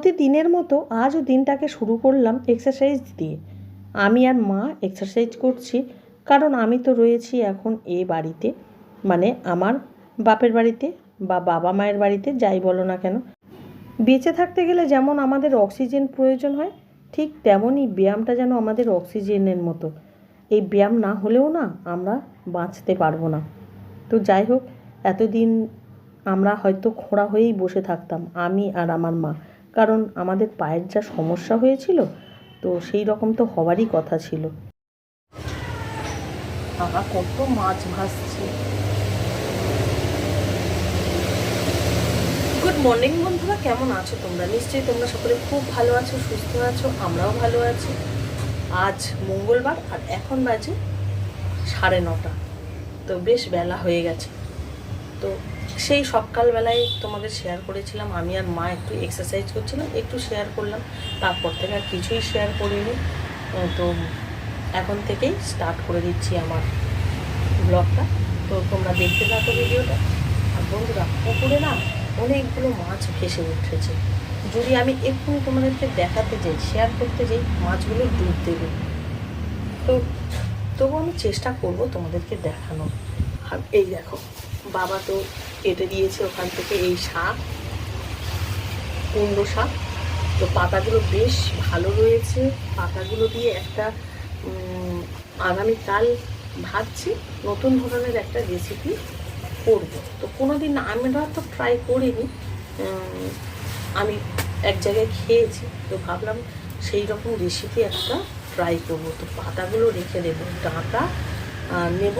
প্রতিদিনের মতো আজও দিনটাকে শুরু করলাম এক্সারসাইজ দিয়ে। আমি আর মা এক্সারসাইজ করছি, কারণ আমি তো রয়েছি এখন এ বাড়িতে, মানে আমার বাপের বাড়িতে বা বাবা মায়ের বাড়িতে, যাই বলো না কেন। বেঁচে থাকতে গেলে যেমন আমাদের অক্সিজেন প্রয়োজন হয়, ঠিক তেমনই ব্যায়ামটা যেন আমাদের অক্সিজেনের মতো। এই ব্যায়াম না হলেও না আমরা বাঁচতে পারবো না। তো যাই হোক, এতদিন আমরা হয়তো খোঁড়া হয়েই বসে থাকতাম, আমি আর আমার মা, কারণ আমাদের পায়ের যা সমস্যা হয়েছিল, তো সেই রকম তো হওয়ারই কথা ছিল। কত মাছ ভাসছে। গুড মর্নিং বন্ধুরা, কেমন আছো তোমরা? নিশ্চয়ই তোমরা সকলে খুব ভালো আছো, সুস্থ আছো, আমরাও ভালো আছি। আজ মঙ্গলবার আর এখন বাজে 9:30, তো বেশ বেলা হয়ে গেছে। তো সেই সকালবেলায় তোমাদের শেয়ার করেছিলাম আমি আর মা একটু এক্সারসাইজ করছিলাম, একটু শেয়ার করলাম, তারপর থেকে আর কিছুই শেয়ার করিনি। তো এখন থেকেই স্টার্ট করে দিচ্ছি আমার ব্লগটা, তো তোমরা দেখতে থাকো ভিডিওটা। আর বন্ধুরা, পুকুরে না অনেকগুলো মাছ ভেসে উঠেছে। যদি আমি এক্ষুনি তোমাদেরকে দেখাতে যাই, শেয়ার করতে যাই, মাছগুলো ডুব দেবে। তো তবু আমি চেষ্টা করব তোমাদেরকে দেখানো। আর এই দেখো, বাবা তো কেটে দিয়েছে ওখান থেকে এই শাক, কুমড়ো শাক। তো পাতাগুলো বেশ ভালো রয়েছে, পাতাগুলো দিয়ে একটা আগামীকাল ভাবছি নতুন ধরনের একটা রেসিপি করব। তো কোনো দিন আমরা তো ট্রাই করিনি, আমি এক জায়গায় খেয়েছি, তো ভাবলাম সেই রকম রেসিপি একটা ট্রাই করব। তো পাতাগুলো রেখে দেবো, ডাঁটা নেব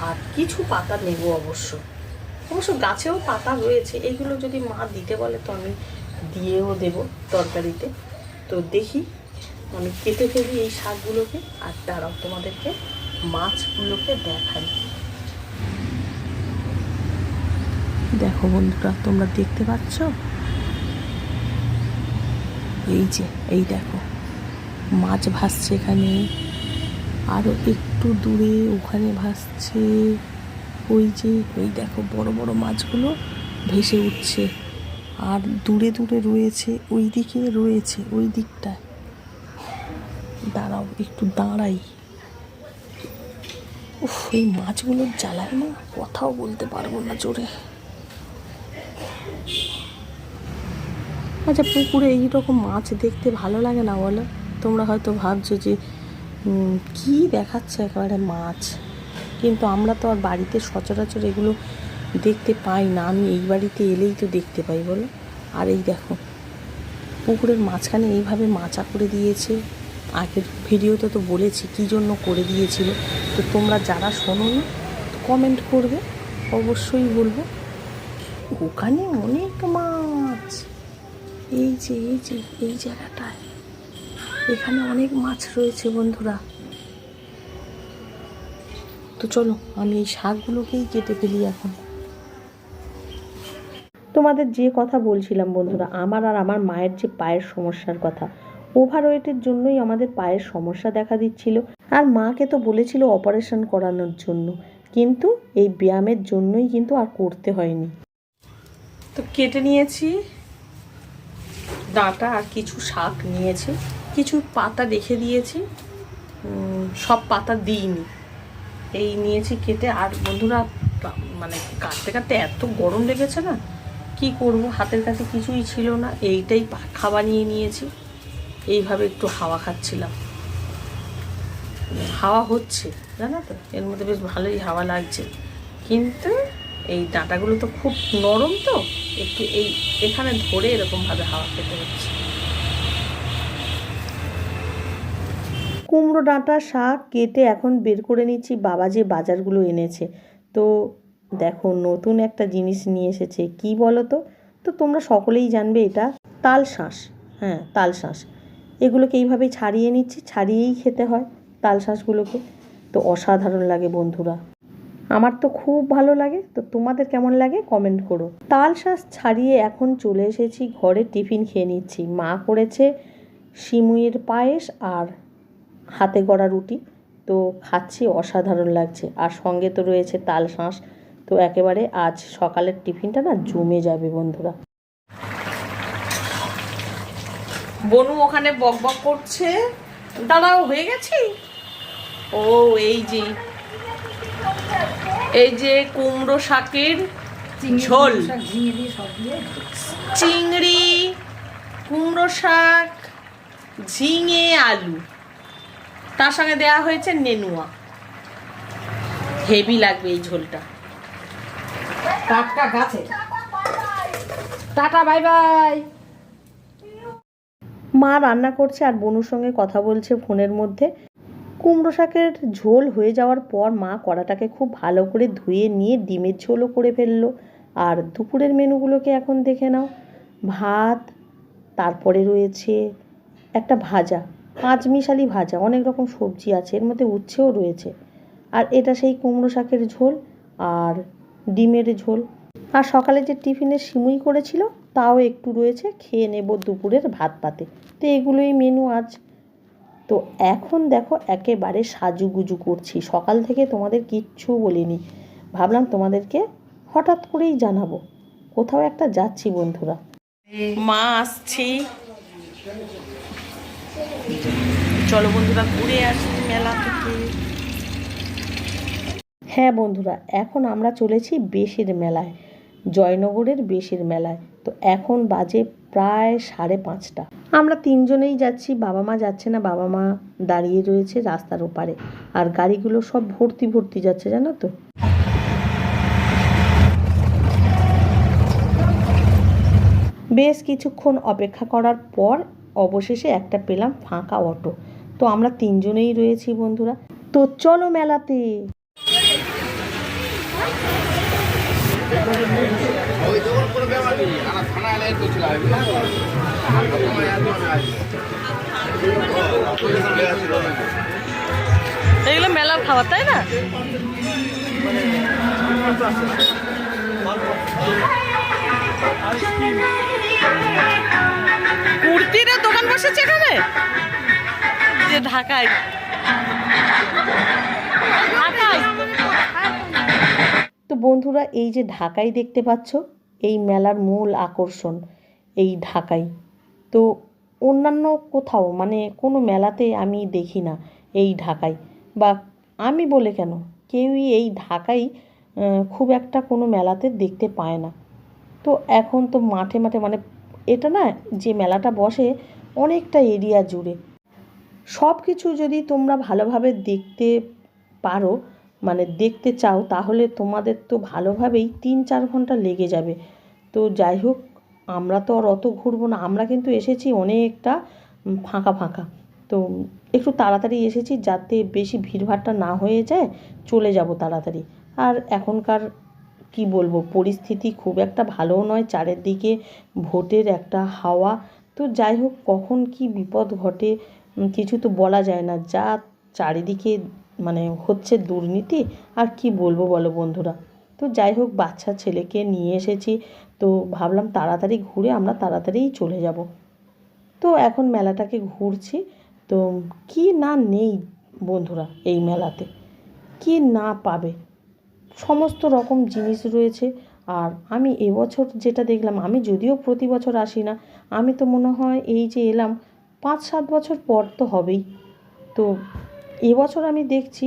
আর কিছু পাতা নেব অবশ্য গাছেও পাতা রয়েছে, এইগুলো যদি মা দিতে বলে তো আমি দিয়েও দেব তরকারিতে। তো দেখি, আমি কেটে ফেলি এই শাকগুলোকে, আর তারাও তোমাদেরকে মাছগুলোকে দেখাই। দেখো বন্ধুরা, তোমরা দেখতে পাচ্ছ, এই যে এই দেখো মাছ ভাসছে এখানে, আরও একটু দূরে ওখানে ভাসছে, ওই যে ওই দেখো বড় বড় মাছগুলো ভেসে উঠছে। আর দূরে দূরে রয়েছে, ওই দিকে রয়েছে, ওই দিকটায়। দাঁড়াও, একটু দাঁড়াই। উফ, এই মাছগুলোর জ্বালায় না কথাও বলতে পারবো না জোরে। আচ্ছা, পুকুরে এইরকম মাছ দেখতে ভালো লাগে না বলো? তোমরা হয়তো ভাবছো যে কী দেখাচ্ছে একেবারে মাছ, কিন্তু আমরা তো আর বাড়িতে সচরাচর এগুলো দেখতে পাই না। আমি এই বাড়িতে এলেই তো দেখতে পাই বলো। আর এই দেখো, পুকুরের মাঝখানে এইভাবে মাচা করে দিয়েছে। আগের ভিডিওতে তো বলেছি কী জন্য করে দিয়েছিল, তো তোমরা যারা শোনোনি কমেন্ট করবে, অবশ্যই বলবো। ওখানে অনেক মাছ, এই যে এই যে এই জায়গাটায়, এখানে অনেক মাছ রয়েছে বন্ধুরা। তো চলো আমি এই শাকগুলোকেই কেটে ফেলি এখন। তোমাদের যে কথা বলছিলাম বন্ধুরা, আমার আর আমার মায়ের যে পায়ের সমস্যার কথা, ওভারওয়েটের জন্যই আমাদের পায়ের সমস্যা দেখা দিচ্ছিল। আর মাকে তো বলেছিল অপারেশন করানোর জন্য, কিন্তু এই ব্যায়ামের জন্যই কিন্তু আর করতে হয়নি। তো কেটে নিয়েছি ডাঁটা আর কিছু শাক নিয়েছি, কিছু পাতা রেখে দিয়েছি, সব পাতা দিইনি, এই নিয়েছি কেটে। আর বন্ধুরা, মানে কাটতে কাটতে এত গরম লেগেছে না, কি করব, হাতের কাছে কিছুই ছিল না, এইটাই পাখা বানিয়ে নিয়েছি। এইভাবে একটু হাওয়া খাচ্ছিলাম, হাওয়া হচ্ছে জানো তো, এর মধ্যে বেশ ভালোই হাওয়া লাগছে। কিন্তু এই ডাঁটাগুলো তো খুব নরম, তো একটু এই এখানে ধরে এরকমভাবে হাওয়া খেতে হচ্ছে। কুমড়ো ডাঁটা শাক কেটে এখন বের করে নিচ্ছি, বাবা যে বাজারগুলো এনেছে। তো দেখো, নতুন একটা জিনিস নিয়ে এসেছে, কি বলো তো? তো তোমরা সকলেই জানবে, এটা তাল শাঁস। হ্যাঁ, তাল শাঁস। এগুলোকে এইভাবেই ছাড়িয়ে নিচ্ছি, ছাড়িয়েই খেতে হয় তাল শাঁসগুলোকে। তো অসাধারণ লাগে বন্ধুরা, আমার তো খুব ভালো লাগে। তো তোমাদের কেমন লাগে কমেন্ট করো। তাল শাঁস ছাড়িয়ে এখন চলে এসেছি ঘরে, টিফিন খেয়ে নিচ্ছি। মা করেছে সিমুইয়ের পায়েস আর হাতে গড়া রুটি, তো খাচ্ছি, অসাধারণ লাগছে। আর সঙ্গে তো রয়েছে তাল শাঁস, তো একেবারে আজ সকালের টিফিনটা না জমে যাবে বন্ধুরা। বনু ওখানে বক বক করছে। দাঁড়াও, হয়ে গেছি। ও এই যে কুমড়ো শাকের ঝোল, চিংড়ি, কুমড়ো শাক, ঝিঙে, আলু, তার সঙ্গে দেওয়া হয়েছে নেনুয়া। হেভি লাগবে এই ঝোলটা। টাটকা গাছে। Tata, bye bye. মা রান্না করছে আর বনুর সঙ্গে কথা বলছে ফোনের মধ্যে। কুমড়ো শাকের ঝোল হয়ে যাওয়ার পর মা কড়াটাকে খুব ভালো করে ধুয়ে নিয়ে ডিমের ঝোলও করে ফেললো। আর দুপুরের মেনুগুলোকে এখন দেখে নাও। ভাত, তারপরে রয়েছে একটা ভাজা, পাঁচমিশালি ভাজা, অনেক রকম সবজি আছে, এর মধ্যে উচ্ছেও রয়েছে। আর এটা সেই কুমড়ো শাকের ঝোল আর ডিমের ঝোল। আর সকালে যে টিফিনের সিমুই করেছিল তাও একটু রয়েছে, খেয়ে নেব দুপুরের ভাত পাতে। তো এগুলোই মেনু আজ। তো এখন দেখো একেবারে সাজুগুজু করছি, সকাল থেকে তোমাদের কিচ্ছু বলিনি, ভাবলাম তোমাদেরকে হঠাৎ করেই জানাবো। কোথাও একটা যাচ্ছি বন্ধুরা, মা আসছি, চলো বন্ধুরা ঘুরে আসি মেলা থেকে। হ্যাঁ বন্ধুরা, এখন আমরা চলেছি বেশের মেলায়, জয়নগরের বেশের মেলায়। তো এখন বাজে প্রায় 5:30। আমরা তিনজনেই যাচ্ছি, বাবা মা যাচ্ছে না, বাবা মা দাঁড়িয়ে রয়েছে রাস্তার ওপারে। আর গাড়িগুলো সব ভর্তি ভর্তি যাচ্ছে, জানো তো। বেশ কিছুক্ষণ অপেক্ষা করার পর অবশেষে একটা পেলাম ফাঁকা অটো। তো আমরা তিনজনেই রয়েছি বন্ধুরা। তো চলো মেলাতে। এগুলো মেলার খাবার, তাই না? কুর্তির দোকান বসেছে এখানে, যে ঢাকায়। তো বন্ধুরা, এই যে ঢাকাই দেখতে পাচ্ছ, এই মেলার মূল আকর্ষণ এই ঢাকাই। তো অন্যান্য কোথাও মানে কোনো মেলাতে আমি দেখি না এই ঢাকাই, বা আমি বলে কেন, কেউই এই ঢাকাই খুব একটা কোনো মেলাতে দেখতে পায় না। তো এখন তো মাঠে মাঠে মানে এটা না, যে মেলাটা বসে অনেকটা এরিয়া জুড়ে। সব কিছু যদি তোমরা ভালোভাবে দেখতে পারো, মানে দেখতে চাও, তাহলে তোমাদের তো ভালোভাবেই 3-4 ঘন্টা লেগে যাবে। তো যাই হোক, আমরা তো আর অত ঘুরবো না, আমরা কিন্তু এসেছি অনেকটা ফাঁকা ফাঁকা। তো একটু তাড়াতাড়ি এসেছি যাতে বেশি ভিড়ভাড়টা না হয়ে যায়, চলে যাব তাড়াতাড়ি। আর এখনকার কি বলবো, পরিস্থিতি খুব একটা ভালোও নয়, চারিদিকে ভোটের একটা হাওয়া। তো যাই হোক, কখন কি বিপদ ঘটে কিছু তো বলা যায় না, যা চারিদিকে মানে হচ্ছে দুর্নীতি, আর কি বলবো বলো বন্ধুরা। তো যাই হোক, বাচ্চা ছেলেকে নিয়ে এসেছি, তো ভাবলাম তাড়াতাড়ি ঘুরে আমরা তাড়াতাড়িই চলে যাব। তো এখন মেলাটাকে ঘুরছি। তো কি না নেই বন্ধুরা এই মেলাতে, কি না পাবে, সমস্ত রকম জিনিস রয়েছে। আর আমি এবছর যেটা দেখলাম, আমি যদিও প্রতি বছর আসি না, আমি তো মনে হয় এই যে এলাম 5-7 বছর পর তো হবেই। তো এবছর আমি দেখছি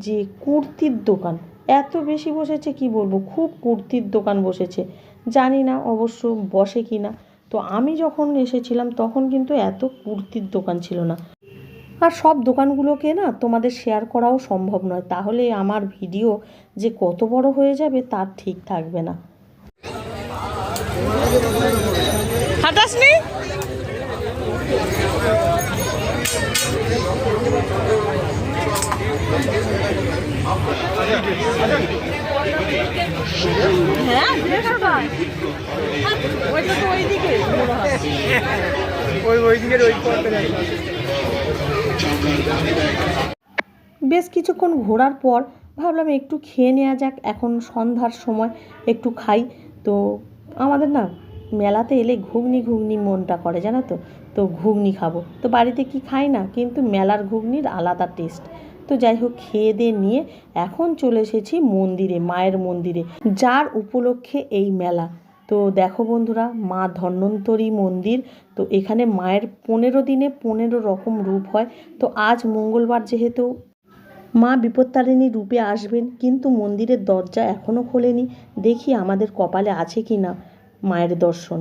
যে কুর্তির দোকান এত বেশি বসেছে, কি বলবো, খুব কুর্তির দোকান বসেছে। জানি না অবশ্য বসে কি না। তো আমি যখন এসেছিলাম তখন কিন্তু এত কুর্তির দোকান ছিল না। আর সব দোকানগুলোকে না তোমাদের শেয়ার করাও সম্ভব নয়, তাহলে আমার ভিডিও যে কত বড় হয়ে যাবে তার ঠিক থাকবে না। হাঁটাসনি? হ্যাঁ, বেশ কিছুক্ষণ ঘোরার পর ভাবলাম একটু খেয়ে নেওয়া যাক, এখন সন্ধ্যার সময় একটু খাই। তো আমাদের না মেলাতে এলে ঘুগনি ঘুগনি মনটা করে, জানো তো। তো ঘুগনি খাবো, তো বাড়িতে কি খাই না, কিন্তু মেলার ঘুগনির আলাদা টেস্ট। তো যাই হোক, খেয়ে দিয়ে নিয়ে এখন চলে এসেছি মন্দিরে, মায়ের মন্দিরে, যার উপলক্ষে এই মেলা। তো দেখো বন্ধুরা, মা ধন্বন্তরী মন্দির। তো এখানে মায়ের 15 দিনে 15 রকম রূপ হয়। তো আজ মঙ্গলবার যেহেতু মা বিপত্তারিণী রূপে আসবেন, কিন্তু মন্দিরের দরজা এখনও খোলেনি। দেখি আমাদের কপালে আছে কি না মায়ের দর্শন।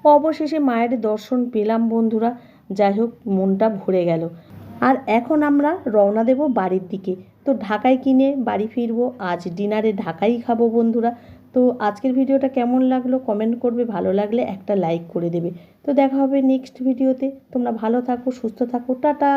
অবশেষে মায়ের দর্শন পেলাম বন্ধুরা। যাই হোক, মনটা ভরে গেল। আর এখন আমরা রওনা দেব বাড়ির দিকে। তো ঢাকায় কিনে বাড়ি ফিরবো। আজ ডিনারে ঢাকাই খাবো বন্ধুরা। তো আজকের ভিডিওটা কেমন লাগলো কমেন্ট করবে, ভালো লাগলে একটা লাইক করে দেবে। তো দেখা হবে নেক্সট ভিডিওতে। তোমরা ভালো থাকো, সুস্থ থাকো, টাটা।